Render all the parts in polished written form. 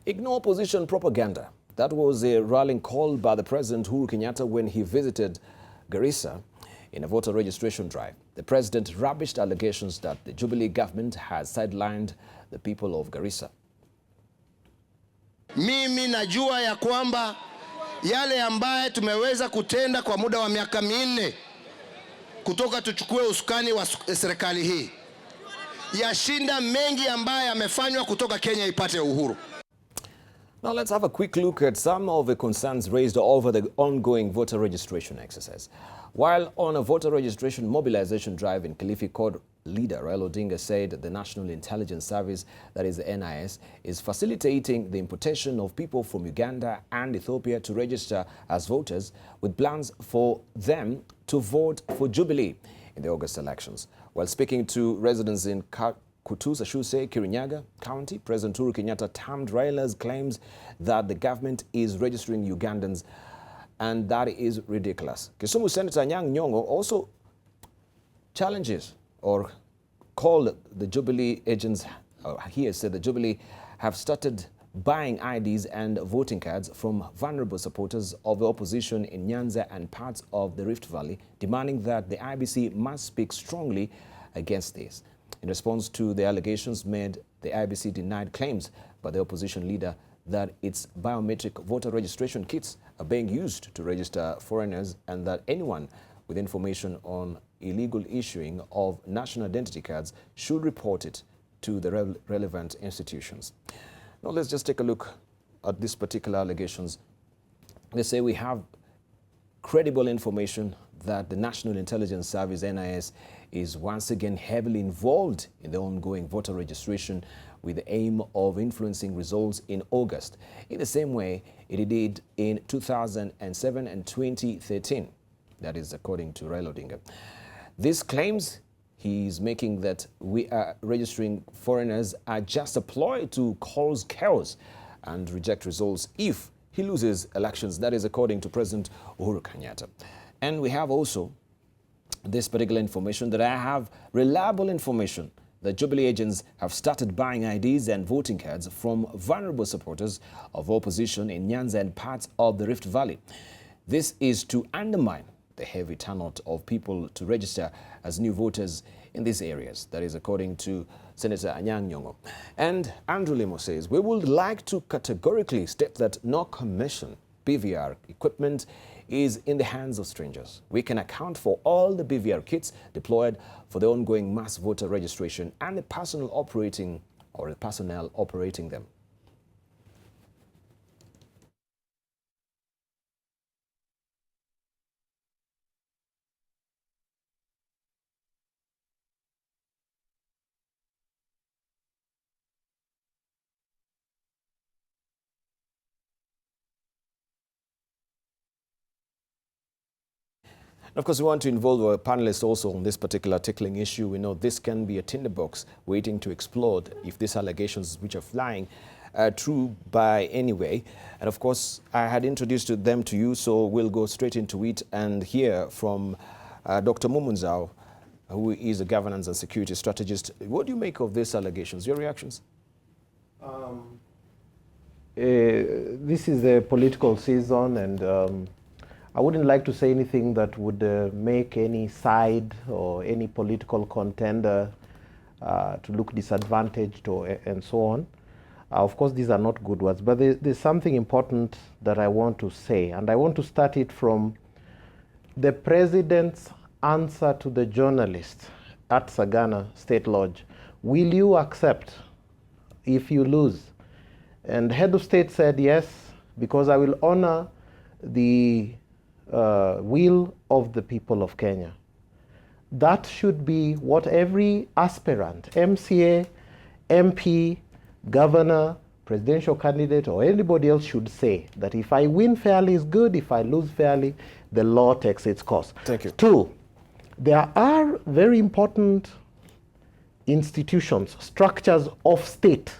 Ignore opposition propaganda. That was a rallying call by the President Uhuru Kenyatta when he visited Garissa in a voter registration drive. The President rubbished allegations that the Jubilee government has sidelined the people of Garissa. Mimi najua ya kwamba yale ambaye tumeweza kutenda kwa muda wa miaka minne kutoka tuchukue usukani wa serikali hii yashinda mengi ambaye yamefanywa kutoka Kenya ipate uhuru. Now let's have a quick look at some of the concerns raised over the ongoing voter registration exercise. While on a voter registration mobilization drive in Kilifi, Code leader Raila Odinga said the National Intelligence Service, that is the NIS, is facilitating the importation of people from Uganda and Ethiopia to register as voters with plans for them to vote for Jubilee in the August elections. While speaking to residents in Kutusa Shuse, Kirinyaga County, President Uhuru Kenyatta termed Raila's claims that the government is registering Ugandans, and that is ridiculous. Kisumu Senator Anyang' Nyong'o also challenges or called the Jubilee agents, he has said the Jubilee have started buying IDs and voting cards from vulnerable supporters of the opposition in Nyanza and parts of the Rift Valley, demanding that the IEBC must speak strongly against this. In response to the allegations made, the IEBC denied claims by the opposition leader that its biometric voter registration kits are being used to register foreigners and that anyone with information on illegal issuing of national identity cards should report it to the relevant institutions. Now let's just take a look at these particular allegations. They say we have credible information that the National Intelligence Service, NIS, is once again heavily involved in the ongoing voter registration with the aim of influencing results in August, in the same way it did in 2007 and 2013. That is according to Raila Odinga. These claims he's making that we are registering foreigners are just a ploy to cause chaos and reject results if he loses elections. That is according to President Uhuru Kenyatta. And we have also this particular information that I have reliable information that Jubilee agents have started buying IDs and voting cards from vulnerable supporters of opposition in Nyanza and parts of the Rift Valley. This is to undermine the heavy turnout of people to register as new voters in these areas. That is according to Senator Anyang' Nyong'o. And Andrew Limo says, we would like to categorically state that no commission BVR equipment is in the hands of strangers. We can account for all the BVR kits deployed for the ongoing mass voter registration and the personnel operating them. Of course, we want to involve our panelists also on this particular tickling issue. We know this can be a tinderbox waiting to explode if these allegations which are flying are true by any way. And of course, I had introduced them to you, so we'll go straight into it and hear from Dr. Mumo Nzau, who is a governance and security strategist. What do you make of these allegations? Your reactions? This is a political season, and I wouldn't like to say anything that would make any side or any political contender to look disadvantaged and so on. Of course, these are not good words, but there's something important that I want to say, and I want to start it from the President's answer to the journalist at Sagana State Lodge. Will you accept if you lose? And head of state said yes, because I will honor the will of the people of Kenya. That should be what every aspirant, MCA, MP, governor, presidential candidate, or anybody else should say, that if I win fairly is good, if I lose fairly, the law takes its course. Thank you. Two, there are very important institutions, structures of state.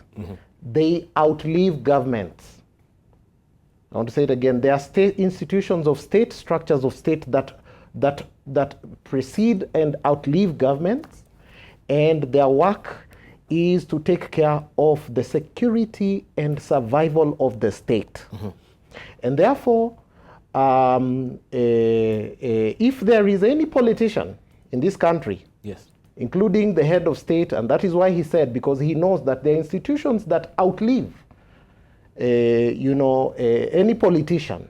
They outlive governments. I want to say it again. There are state institutions of state, structures of state that precede and outlive governments, and their work is to take care of the security and survival of the state. And therefore, if there is any politician in this country, yes, including the head of state, and that is why he said, because he knows that there are institutions that outlive any politician,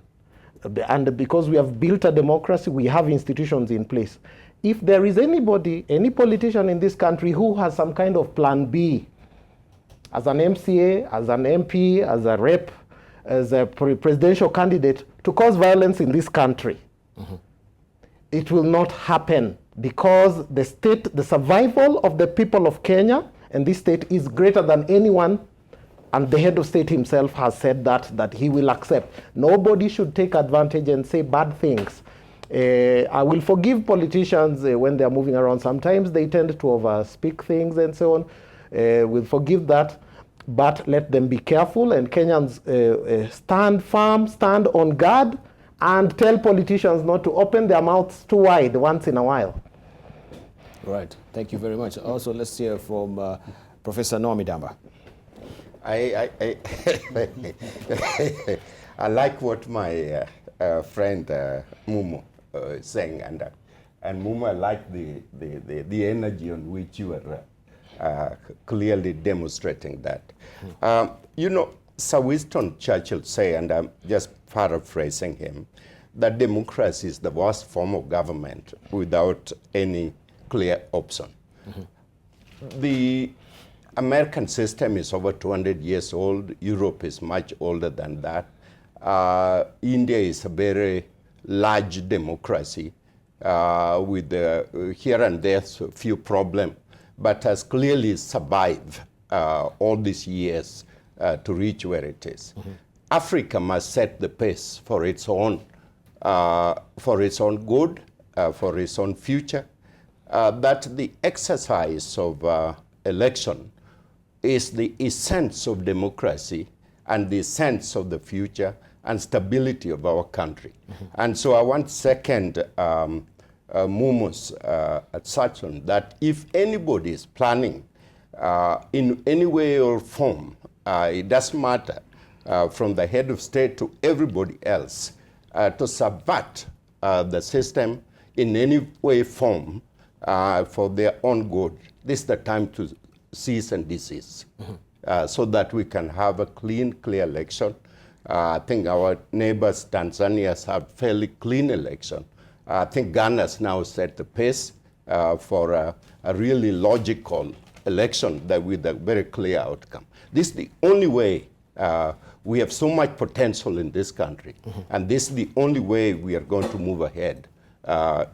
and because we have built a democracy, we have institutions in place. If there is anybody, any politician in this country who has some kind of plan B, as an MCA, as an MP, as a rep, as a presidential candidate, to cause violence in this country, it will not happen, because the state, the survival of the people of Kenya and this state is greater than anyone, and the head of state himself has said that he will accept. Nobody should take advantage and say bad things. I will forgive politicians when they're moving around. Sometimes they tend to overspeak things and so on. We'll forgive that, but let them be careful, and Kenyans stand firm, stand on guard, and tell politicians not to open their mouths too wide once in a while. Right. Thank you very much. Also, let's hear from Professor Noah Midamba. I like what my friend Mumo is saying, and Mumo, I like the energy on which you are clearly demonstrating that. Sir Winston Churchill say, and I'm just paraphrasing him, that democracy is the worst form of government without any clear option. The American system is over 200 years old. Europe is much older than that. India is a very large democracy with here and there a few problems, but has clearly survived all these years to reach where it is. Africa must set the pace for its own good, for its own future. That the exercise of election is the essence of democracy and the essence of the future and stability of our country. And so I want second Mumo's assertion that if anybody is planning in any way or form, it doesn't matter, from the head of state to everybody else, to subvert the system in any way, form, for their own good, this is the time to cease and desist, so that we can have a clean, clear election. I think our neighbors, Tanzania, have fairly clean election. I think Ghana's now set the pace for a really logical election that with a very clear outcome. This is the only way. We have so much potential in this country, and this is the only way we are going to move ahead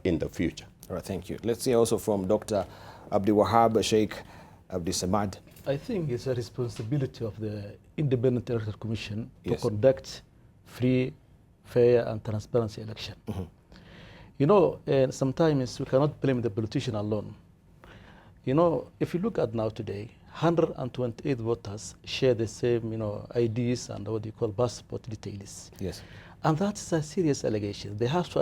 in the future. All right, thank you. Let's hear also from Dr. Abdiwahab Sheikh Abdisamad. I think it's a responsibility of the Independent Electoral Commission to Yes. conduct free, fair, and transparent election. Sometimes we cannot blame the politician alone. If you look at now today, 128 voters share the same, IDs and what you call passport details. Yes. And that's a serious allegation. They have to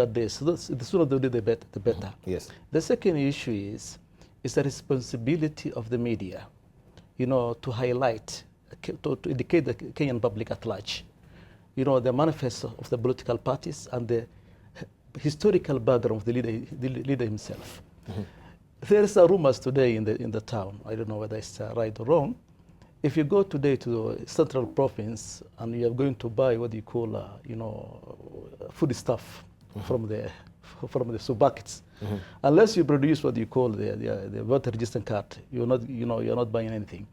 address. So the sooner they do, the better. Yes. The second issue is the responsibility of the media, to highlight, to educate the Kenyan public at large, the manifesto of the political parties and the historical background of the leader himself. There is a rumors today in the town. I don't know whether it's right or wrong. If you go today to the central province and you are going to buy what you call, food stuff from the supermarkets, unless you produce what you call the voter registration card, you're not buying anything.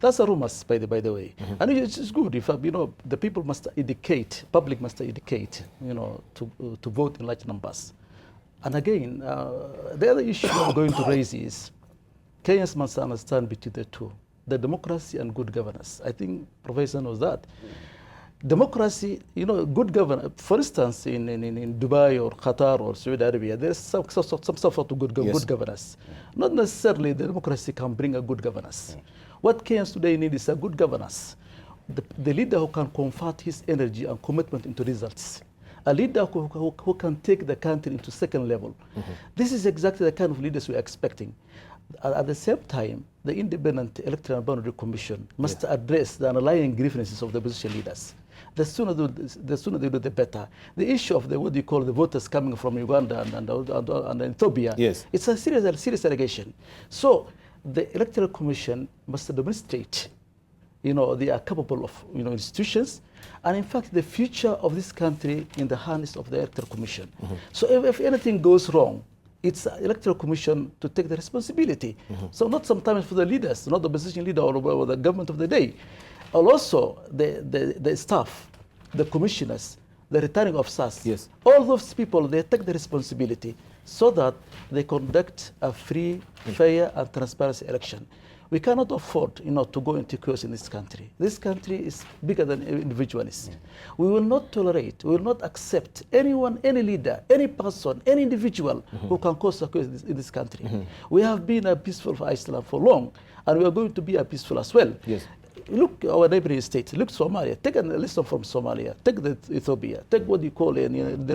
That's a rumors, by the way. And it's good if the people must educate, public must educate, to vote in large numbers. And again, the other issue I'm going to raise is Kenyans must understand between the two, the democracy and good governance. I think Professor knows that. Democracy, good governance. For instance, in Dubai or Qatar or Saudi Arabia, there's some sort of good governance. Not necessarily the democracy can bring a good governance. What Kenyans today need is a good governance. The leader who can convert his energy and commitment into results. A leader who can take the country into second level. This is exactly the kind of leaders we're expecting. At the same time, the Independent Electoral Boundary Commission must address the underlying grievances of the opposition leaders. The sooner they do, the better. The issue of what you call the voters coming from Uganda and Ethiopia, it's a serious allegation. So the Electoral Commission must demonstrate, they are capable of, institutions, and in fact, the future of this country in the hands of the Electoral Commission. So if anything goes wrong, it's the Electoral Commission to take the responsibility. So not sometimes for the leaders, not the opposition leader or the government of the day. Also, the staff, the commissioners, the returning officers, all those people, they take the responsibility so that they conduct a free, fair, and transparent election. We cannot afford, to go into chaos in this country. This country is bigger than individualism. We will not tolerate, we will not accept anyone, any leader, any person, any individual who can cause a chaos in this country. We have been a peaceful Iceland for long, and we are going to be a peaceful as well. Look our neighboring states. Look Somalia. Take a lesson from Somalia. Take the Ethiopia. Take what you call the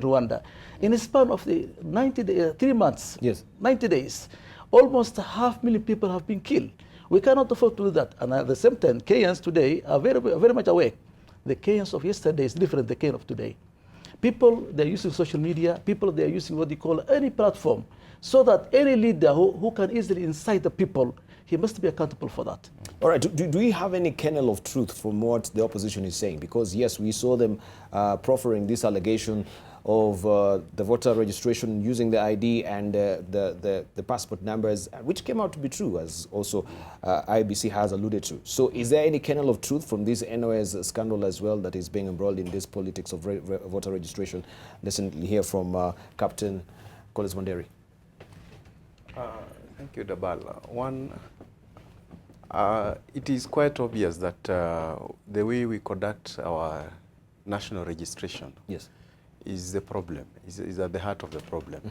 Rwanda. In a span of the 3 months, 90 days, almost 500,000 people have been killed. We cannot afford to do that. And at the same time, Kenyans today are very much awake. The Kenyans of yesterday is different than the Kenyans of today. People, they're using social media. People, they're using what you call any platform, so that any leader who can easily incite the people, he must be accountable for that. All right, do we have any kernel of truth from what the opposition is saying? Because yes, we saw them proffering this allegation of the voter registration using the ID and the passport numbers, which came out to be true, as also IEBC has alluded to. So is there any kernel of truth from this NOS scandal as well that is being embroiled in this politics of voter registration? Listen here from Captain Collins Wanderi. Thank you, Debarl. One, it is quite obvious that the way we conduct our national registration is the problem, is at the heart of the problem.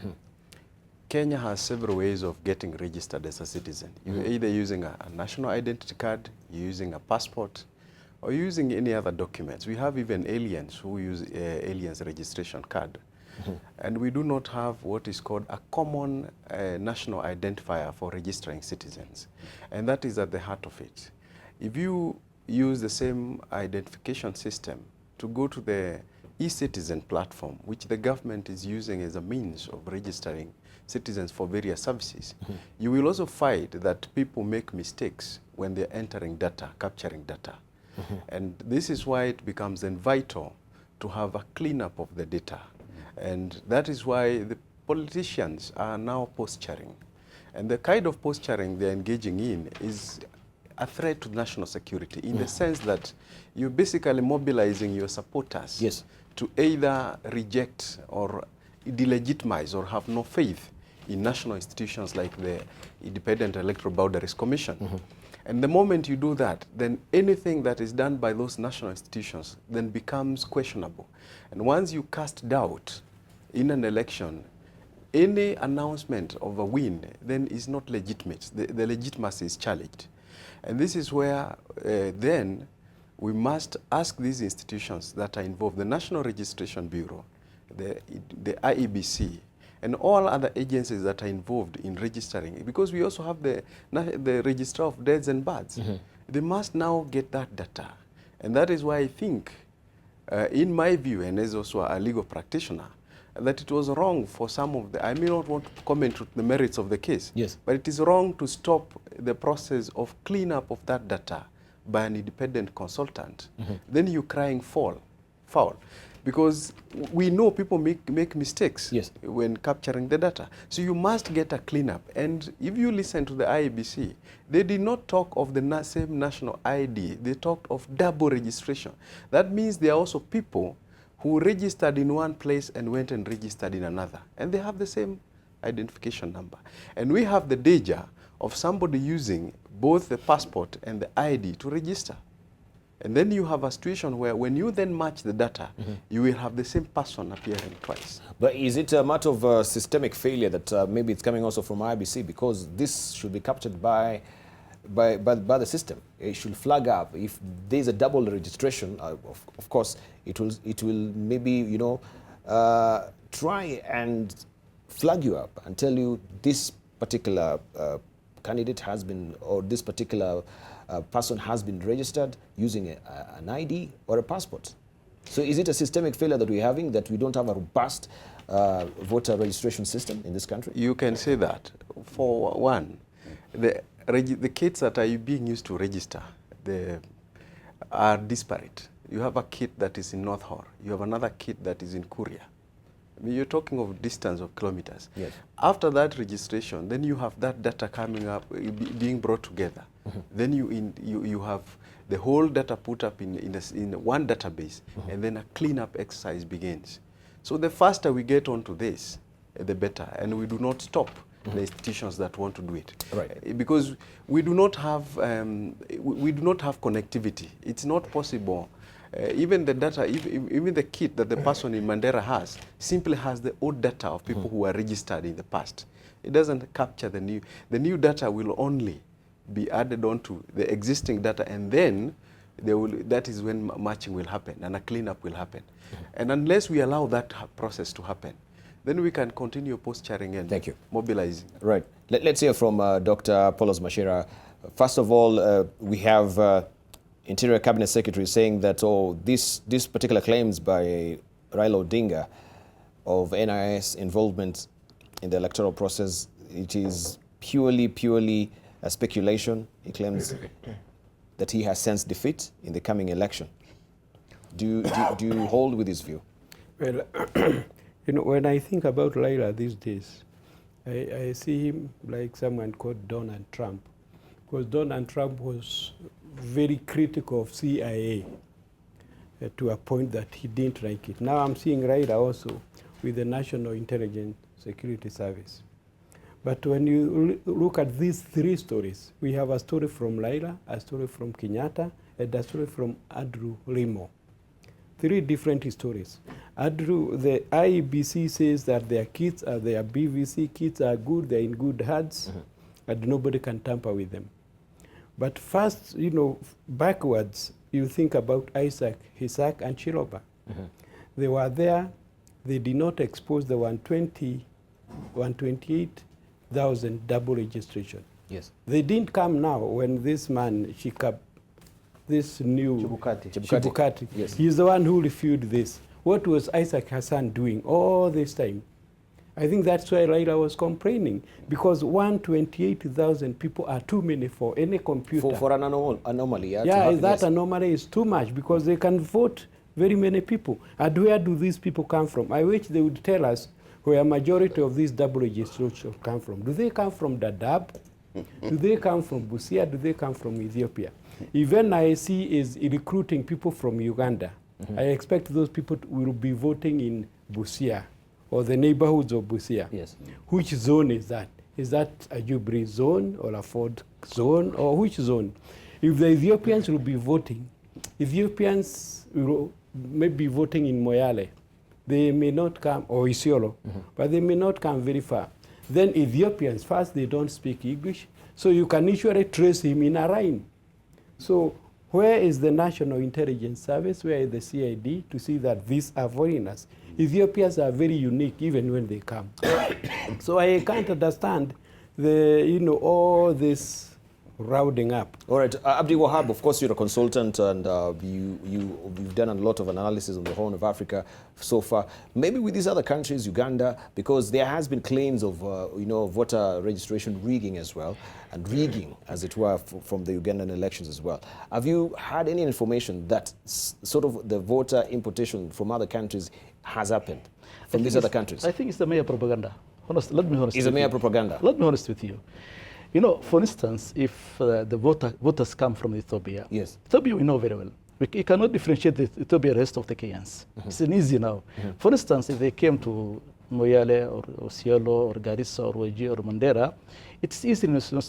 Kenya has several ways of getting registered as a citizen. You're either using a national identity card, you're using a passport, or using any other documents. We have even aliens who use aliens registration card. And we do not have what is called a common national identifier for registering citizens. And that is at the heart of it. If you use the same identification system to go to the e-citizen platform, which the government is using as a means of registering citizens for various services, you will also find that people make mistakes when they're entering data, capturing data. And this is why it becomes then vital to have a cleanup of the data. And that is why the politicians are now posturing. And the kind of posturing they're engaging in is a threat to national security in the sense that you're basically mobilizing your supporters to either reject or delegitimize or have no faith in national institutions like the Independent Electoral Boundaries Commission. And the moment you do that, then anything that is done by those national institutions then becomes questionable. And once you cast doubt in an election, any announcement of a win then is not legitimate. The legitimacy is challenged. And this is where then we must ask these institutions that are involved, the National Registration Bureau, the IEBC, and all other agencies that are involved in registering, because we also have the Registrar of Deaths and Births. They must now get that data. And that is why I think, in my view, and as also a legal practitioner, that it was wrong for some of the, I may not want to comment on the merits of the case, but it is wrong to stop the process of cleanup of that data by an independent consultant. Then you're crying foul. Because we know people make mistakes when capturing the data. So you must get a cleanup. And if you listen to the IEBC, they did not talk of the same national ID. They talked of double registration. That means there are also people who registered in one place and went and registered in another. And they have the same identification number. And we have the danger of somebody using both the passport and the ID to register. And then you have a situation where when you then match the data, you will have the same person appearing twice. But is it a matter of systemic failure that maybe it's coming also from IEBC, because this should be captured by the system? It should flag up if there's a double registration. Of course, it will maybe try and flag you up and tell you this particular candidate has been, or this particular person has been registered using an ID or a passport. So is it a systemic failure that we're having, that we don't have a robust voter registration system in this country? You can say that. For one, the kits that are being used to register are disparate. You have a kit that is in North Hor. You have another kit that is in Kuria. I mean, you're talking of distance of kilometers. Yes. After that registration, then you have that data coming up, being brought together. Then you have the whole data put up in one database, and then a cleanup exercise begins. So the faster we get onto this, the better, and we do not stop the institutions that want to do it. Right. Because we do not have connectivity. It's not possible. Even the data, even the kit that the person in Mandera has, simply has the old data of people who were registered in the past. It doesn't capture the new. The new data will only be added onto the existing data, and then that is when matching will happen and a cleanup will happen. And unless we allow that process to happen, then we can continue posturing and mobilizing. Right. Let's hear from Dr. Paulos Machira. First of all, we have Interior Cabinet Secretary saying that this particular claims by Raila Odinga of NIS involvement in the electoral process, it is purely a speculation. He claims that he has sensed defeat in the coming election. Do you hold with his view? Well, you know, when I think about Raila these days, I see him like someone called Donald Trump, because Donald Trump was very critical of CIA to a point that he didn't like it. Now I'm seeing Raila also with the National Intelligence Security Service. But when you look at these three stories, we have a story from Raila, a story from Kenyatta, and a story from Andrew Limo. Three different stories. Andrew, the IEBC says that their kits, their BVC kits are good, they're in good hands, and nobody can tamper with them. But first, you know, backwards, you think about Isaac, Isaac, and Chiloba. They were there, they did not expose the 128,000 double registration. Yes. They didn't come now when this man, this new Chebukati. Yes. He's the one who refuted this. What was Isaac Hassan doing all this time? I think that's why Raila was complaining, because 128,000 people are too many for any computer. For an anomaly. Yeah, that anomaly is too much, because they can vote very many people. And where do these people come from? I wish they would tell us where a majority of these double registration come from. Do they come from Dadaab? Do they come from Busia? Do they come from Ethiopia? Even IEC is recruiting people from Uganda. I expect those people will be voting in Busia or the neighborhoods of Busia. Yes. Which zone is that? Is that a Jubilee zone or a Ford zone, or which zone? If the Ethiopians will be voting, Ethiopians will maybe voting in Moyale. They may not come, or Isiolo, but they may not come very far. Then Ethiopians, first, they don't speak English, so you can usually trace him in a line. So where is the National Intelligence Service? Where is the CID to see that these are foreigners? Ethiopians are very unique even when they come. So I can't understand all this rounding up. All right, Abdiwahab, of course you're a consultant, and you've done a lot of analysis on the Horn of Africa so far. Maybe with these other countries, Uganda, because there has been claims of voter registration rigging as well, and rigging, as it were, from the Ugandan elections as well. Have you had any information that sort of the voter importation from other countries has happened from these other countries? I think it's the mere propaganda. Let me be honest. It's a mere propaganda. Let me be honest with you. You know, for instance, if the voters come from Ethiopia, yes, Ethiopia we know very well. We cannot differentiate the Ethiopia and the rest of the Kenyans. It's an easy now. For instance, if they came to Moyale or Isiolo or Garissa or Wajir or Mandera, it's easy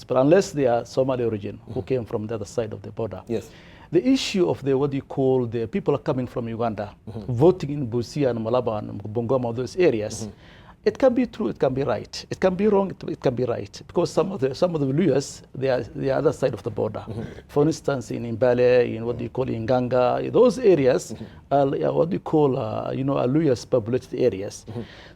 unless they are Somali origin who came from the other side of the border. Yes. The issue of the people are coming from Uganda, voting in Busia and Malaba and Bungoma, those areas, it can be true, it can be right. It can be wrong, it can be right. Because some of the Luyas, they are the other side of the border. For instance, in Mbale, in what do you call Nganga, those areas are what we call, Luyas populated areas.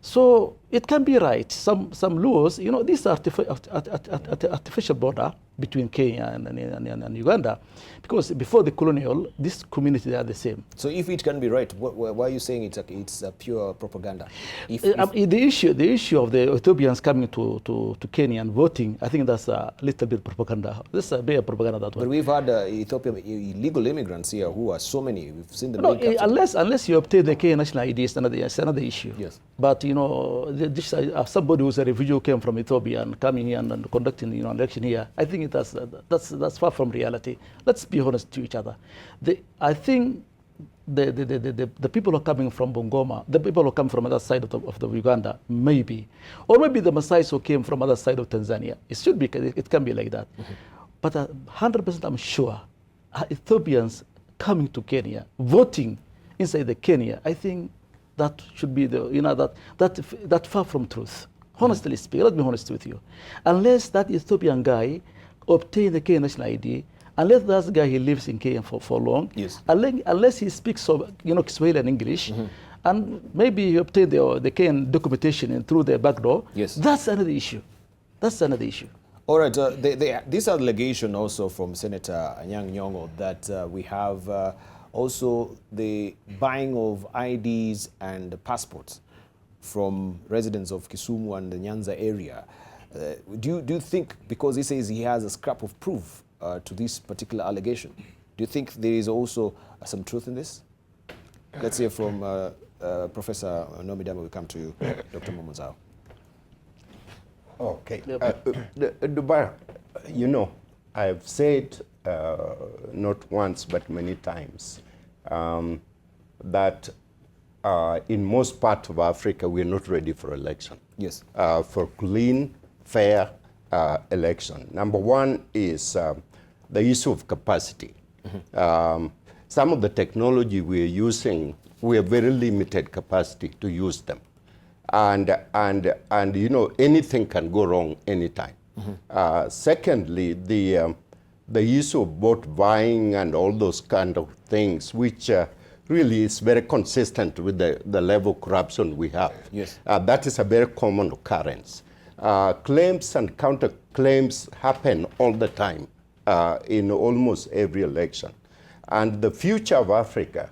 So it can be right. Some laws, you know, these are artificial border between Kenya and Uganda, because before the colonial, this community are the same. So if it can be right, why are you saying it's a pure propaganda? The issue of the Ethiopians coming to Kenya and voting, I think that's a little bit propaganda. This is a bit of propaganda that one. But we've had Ethiopian illegal immigrants here who are so many. We've seen them. No, unless you obtain the Kenyan national ID, it's another issue. Yes. But you know, somebody who's a refugee who came from Ethiopia and coming here and conducting election here, I think that's far from reality. Let's be honest to each other. I think the people who are coming from Bungoma, the people who come from other side of the Uganda, maybe, or maybe the Maasais who came from other side of Tanzania. It can be like that. Mm-hmm. But 100% I'm sure Ethiopians coming to Kenya, voting inside the Kenya, I think that should be that far from truth. Honestly speaking, let me be honest with you. Unless that Ethiopian guy obtain the Kenyan national ID, unless that guy he lives in Kenya for long, yes. unless he speaks Kiswahili and English, mm-hmm. and maybe he obtain the Kenyan documentation through the back door, yes. That's another issue. That's another issue. All right, this allegation also from Senator Anyang' Nyong'o that we have also the buying of IDs and passports from residents of Kisumu and the Nyanza area. Do you think, because he says he has a scrap of proof to this particular allegation, do you think there is also some truth in this? Let's hear from Professor Noah Midamba. We come to you, Dr. Mumo Nzau. Okay. Debarl, you know, I've said not once but many times that in most parts of Africa we're not ready for election. Yes. For clean, fair election. Number one is the issue of capacity. Mm-hmm. Some of the technology we're using, we have very limited capacity to use them. And you know, anything can go wrong anytime. Mm-hmm. Secondly, the issue of vote buying and all those kind of things, which really is very consistent with the level of corruption we have. Yes. That is a very common occurrence. Claims and counterclaims happen all the time in almost every election. And the future of Africa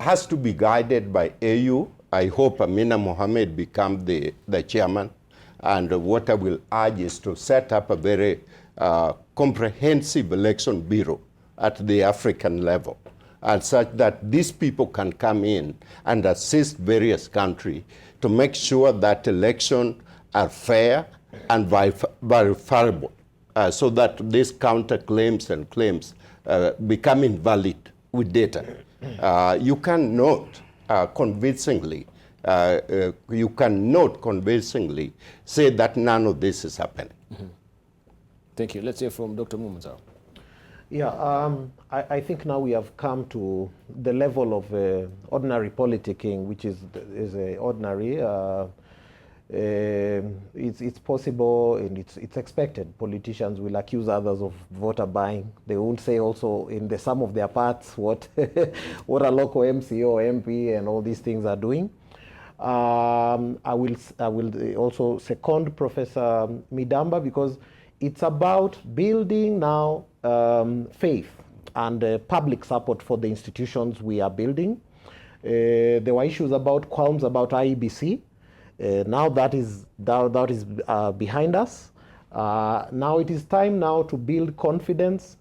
has to be guided by AU. I hope Amina Mohammed become the chairman. And what I will urge is to set up a very comprehensive election bureau at the African level, and such that these people can come in and assist various countries to make sure that elections are fair and verifiable, so that these counterclaims and claims become invalid with data. You cannot convincingly say that none of this is happening. Mm-hmm. Thank you. Let's hear from Dr. Mumo Nzau. Yeah, I think now we have come to the level of ordinary politicking, which is ordinary. It's possible and it's expected. Politicians will accuse others of voter buying. They won't say also in the sum of their parts what a local MC or MP and all these things are doing. I will also second Professor Midamba, because it's about building now faith and public support for the institutions we are building. There were issues about qualms about IEBC. Now that is behind us. Now it is time now to build confidence,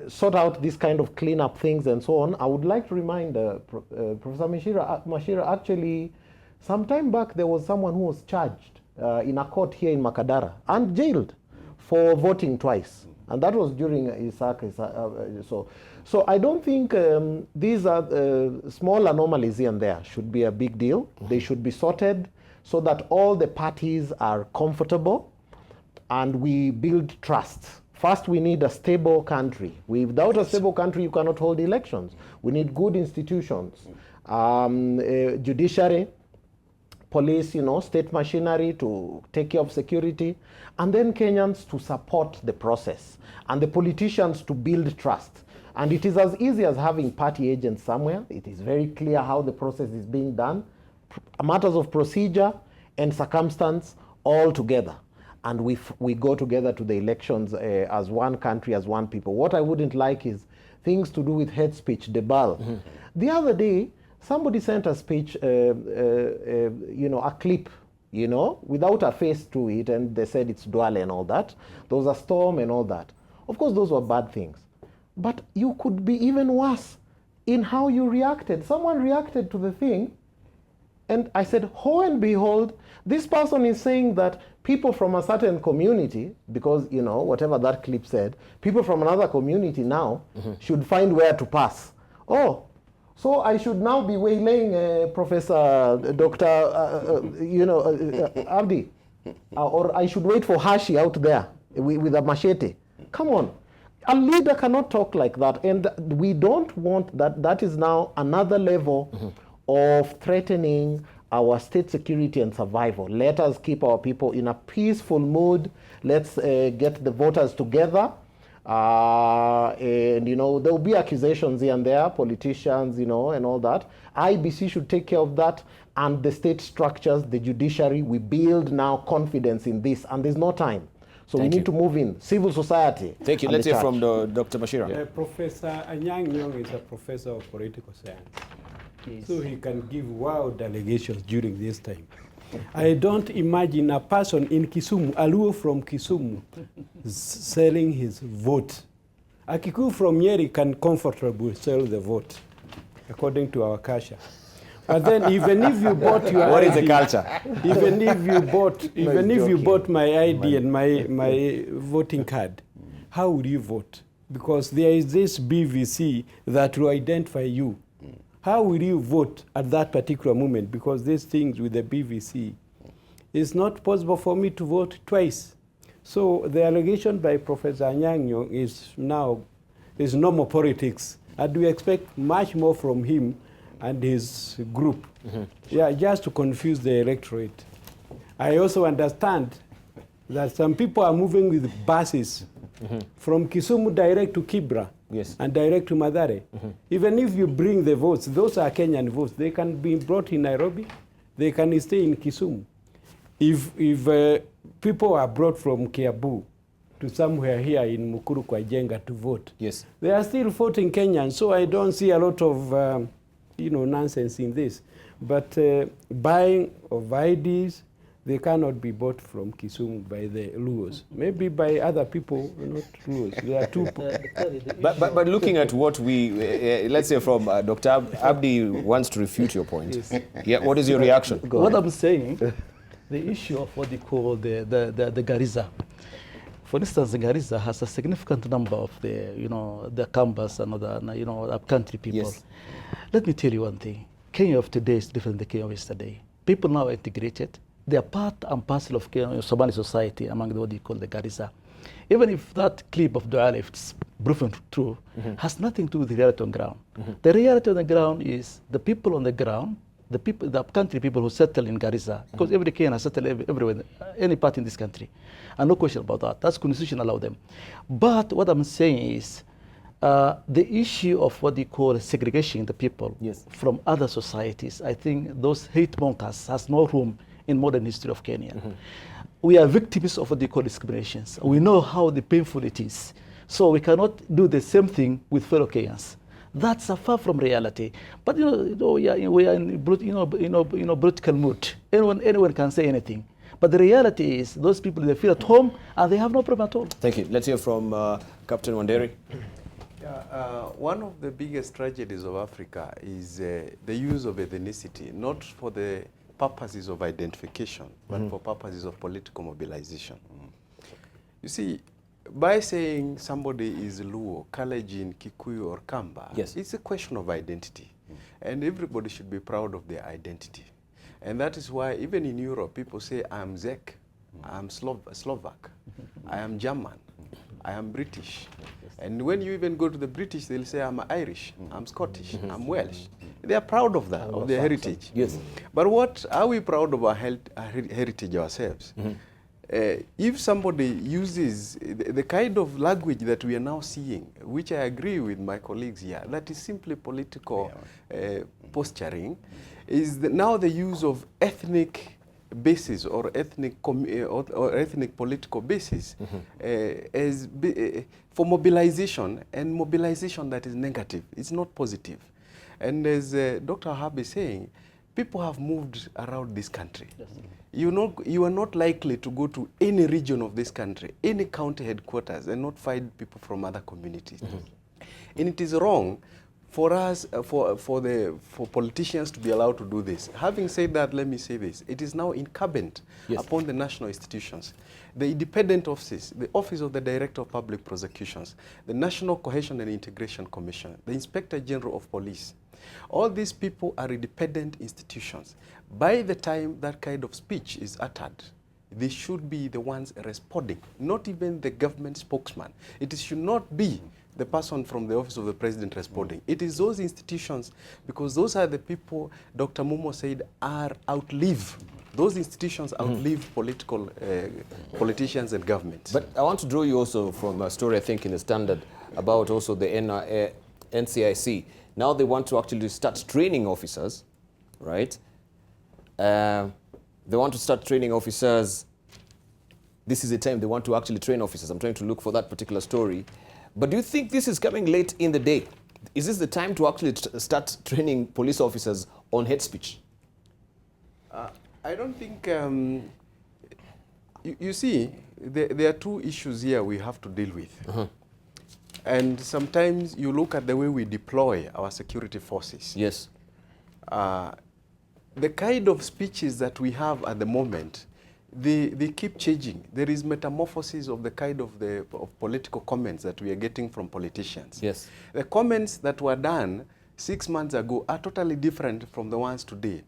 sort out this kind of cleanup things and so on. I would like to remind Professor Machira, actually, some time back there was someone who was charged in a court here in Makadara and jailed for voting twice. And that was during Isaac. So I don't think these are small anomalies here and there should be a big deal. Mm-hmm. They should be sorted so that all the parties are comfortable and we build trust. First, we need a stable country. Without a stable country, you cannot hold elections. We need good institutions, judiciary, police, state machinery to take care of security, and then Kenyans to support the process, and the politicians to build trust. And it is as easy as having party agents somewhere. It is very clear how the process is being done. matters of procedure and circumstance all together. And we go together to the elections as one country, as one people. What I wouldn't like is things to do with hate speech, Debarl. The other day, somebody sent a speech, you know, a clip, you know, without a face to it, and they said it's Duale and all that. There was a storm and all that. Of course, those were bad things. But you could be even worse in how you reacted. Someone reacted to the thing, and I said, ho and behold, this person is saying that people from a certain community, because, you know, whatever that clip said, people from another community now should find where to pass. Oh, so I should now be waylaying Professor Dr. You know, Abdi, or I should wait for Hashi out there with a machete. Come on. A leader cannot talk like that, and we don't want that. That is now another level of threatening our state security and survival. Let us keep our people in a peaceful mood. Let's get the voters together. And, you know, there will be accusations here and there, politicians, you know, and all that. IEBC should take care of that, and the state structures, the judiciary, we build now confidence in this, and there's no time. So we need to move in. Civil society. Thank you. Let's hear from Dr. Machira. Professor Anyang' Nyong'o is a professor of political science. Yes. So he can give wild allegations during this time. I don't imagine a person in Kisumu, a Luo from Kisumu, selling his vote. A Kikuyu from Nyeri can comfortably sell the vote, according to our culture. But then, even if you bought your what ID, is the culture? Even if you bought my ID and my voting card, how would you vote? Because there is this BVC that will identify you. How will you vote at that particular moment? Because these things with the BVC, it's not possible for me to vote twice. So the allegation by Professor Anyang' Nyong'o is normal politics, and we expect much more from him and his group. Yeah, just to confuse the electorate. I also understand that some people are moving with buses from Kisumu direct to Kibra and direct to Mathare. Even if you bring the votes, those are Kenyan votes. They can be brought in Nairobi. They can stay in Kisumu. If people are brought from Kiambu to somewhere here in Mukuru kwa Jenga to vote, they are still voting Kenyan. So I don't see a lot of you know, nonsense in this. But buying of IDs, they cannot be bought from Kisumu by the Luos. Maybe by other people, not Luos. There are two. But looking at what we, let's say from Dr. Abdi wants to refute your point. Yeah, what is your reaction? What I'm saying, the issue of what they call the Garissa. For instance, the Garissa has a significant number of the, you know, the Kambas and other, you know, upcountry people. Let me tell you one thing. Kenya of today is different than Kenya of yesterday. People now are integrated. They are part and parcel of Kenya, Somali society among what you call the Garissa. Even if that clip of Duale, if it's proven true, has nothing to do with the reality on the ground. The reality on the ground is the people on the ground, the people, the upcountry people who settle in Garissa, because every Kenyan has settled everywhere, any part in this country. And no question about that. That's constitution allow them. But what I'm saying is, the issue of what they call segregation the people from other societies, I think those hate mongers has no room in modern history of Kenya. We are victims of what they call discriminations. We know how painful it is. So we cannot do the same thing with fellow Kenyans. That's far from reality. But we are in political mood. Anyone can say anything. But the reality is those people, they feel at home and they have no problem at all. Thank you. Let's hear from Captain Wanderi. One of the biggest tragedies of Africa is the use of ethnicity, not for the purposes of identification, but for purposes of political mobilization. You see, by saying somebody is Luo, Kalenjin, Kikuyu, or Kamba, it's a question of identity. And everybody should be proud of their identity. And that is why even in Europe, people say, I am Czech, I am Slovak, I am German, I am British. And when you even go to the British, they'll say, I'm Irish, I'm Scottish, I'm Welsh. They are proud of that, of their heritage. But what are we proud of our heritage ourselves? if somebody uses the kind of language that we are now seeing, which I agree with my colleagues here, that is simply political posturing, is now the use of ethnic basis or ethnic political basis for mobilization, and mobilization that is negative. It's not positive. And as Dr. Wahab is saying, people have moved around this country. Yes. You are not likely to go to any region of this country, any county headquarters, and not find people from other communities. And it is wrong for us, for politicians to be allowed to do this. Having said that, let me say this. It is now incumbent upon the national institutions, the independent offices, the Office of the Director of Public Prosecutions, the National Cohesion and Integration Commission, the Inspector General of Police. All these people are independent institutions. By the time that kind of speech is uttered, they should be the ones responding, not even the government spokesman. It should not be the person from the Office of the President responding. It is those institutions, because those are the people, Dr. Mumo said, outlive. Those institutions outlive politicians and governments. But I want to draw you also from a story, I think, in the Standard about also the NCIC. Now they want to actually start training officers, right? They want to start training officers. This is the time they want to actually train officers. I'm trying to look for that particular story. But do you think this is coming late in the day? Is this the time to actually start training police officers on hate speech? I don't think, you see, there are two issues here we have to deal with. And sometimes you look at the way we deploy our security forces. Yes. The kind of speeches that we have at the moment, they keep changing. There is metamorphosis of the kind of political comments that we are getting from politicians. Yes. The comments that were done 6 months ago are totally different from the ones today.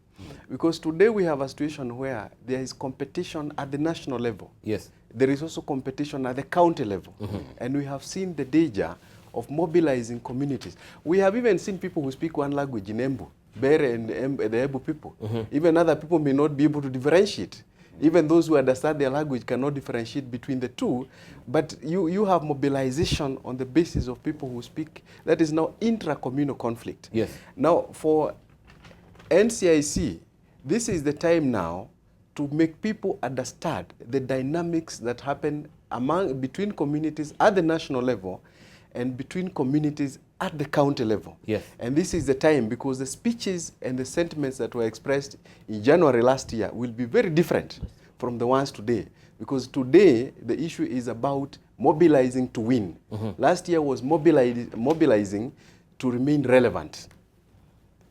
Because today we have a situation where there is competition at the national level. Yes. There is also competition at the county level. And we have seen the danger of mobilizing communities. We have even seen people who speak one language in Embu, Bere and the Embu people. Even other people may not be able to differentiate. Even those who understand their language cannot differentiate between the two. But you have mobilization on the basis of people who speak. That is now intra-communal conflict. Yes. Now, for NCIC, this is the time now to make people understand the dynamics that happen between communities at the national level and between communities at the county level. Yes. And this is the time, because the speeches and the sentiments that were expressed in January last year will be very different from the ones today. Because today, the issue is about mobilizing to win. Last year was mobilizing to remain relevant.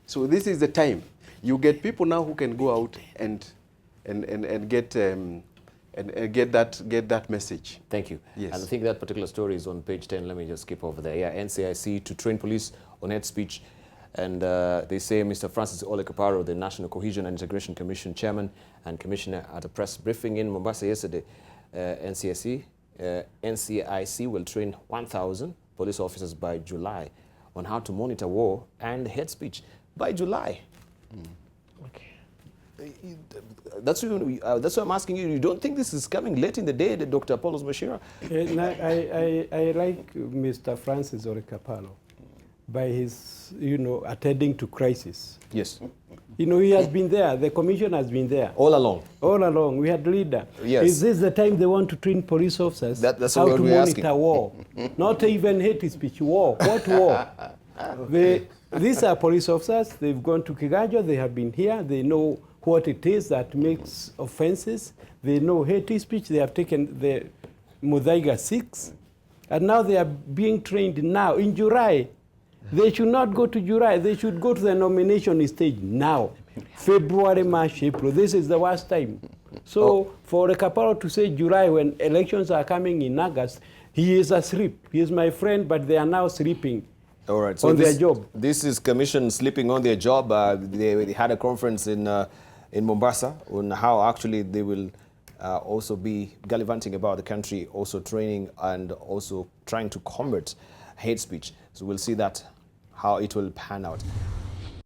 So this is the time. You get people now who can go out and get that message. Thank you. Yes. And I think that particular story is on page 10. Let me just skip over there. Yeah, NCIC to train police on hate speech. And they say Mr. Francis Ole Kaparo, the National Cohesion and Integration Commission Chairman and Commissioner, at a press briefing in Mombasa yesterday, NCIC will train 1,000 police officers by July on how to monitor war and hate speech by July. Okay. That's what I'm asking you. You don't think this is coming late in the day, Dr. Apollos Machira? I like Mr. Francis Ole Kaparo by his, attending to crisis. Yes. He has been there. The commission has been there. All along. All along. We had leader. Yes. Is this the time they want to train police officers that's how what to we're monitor asking. war? Not even hate speech. War. What war? These are police officers. They've gone to Kiganjo. They have been here. They know what it is that makes offenses. They know hate speech. They have taken the Muthaiga 6. And now they are being trained now in July. They should not go to July. They should go to the nomination stage now. February, March, April. This is the worst time. So for the Kaparo to say July when elections are coming in August, he is asleep. He is my friend, but they are now sleeping. All right. So on their job. This is commission sleeping on their job. They had a conference in Mombasa on how actually they will also be gallivanting about the country, also training and also trying to combat hate speech. So we'll see that how it will pan out.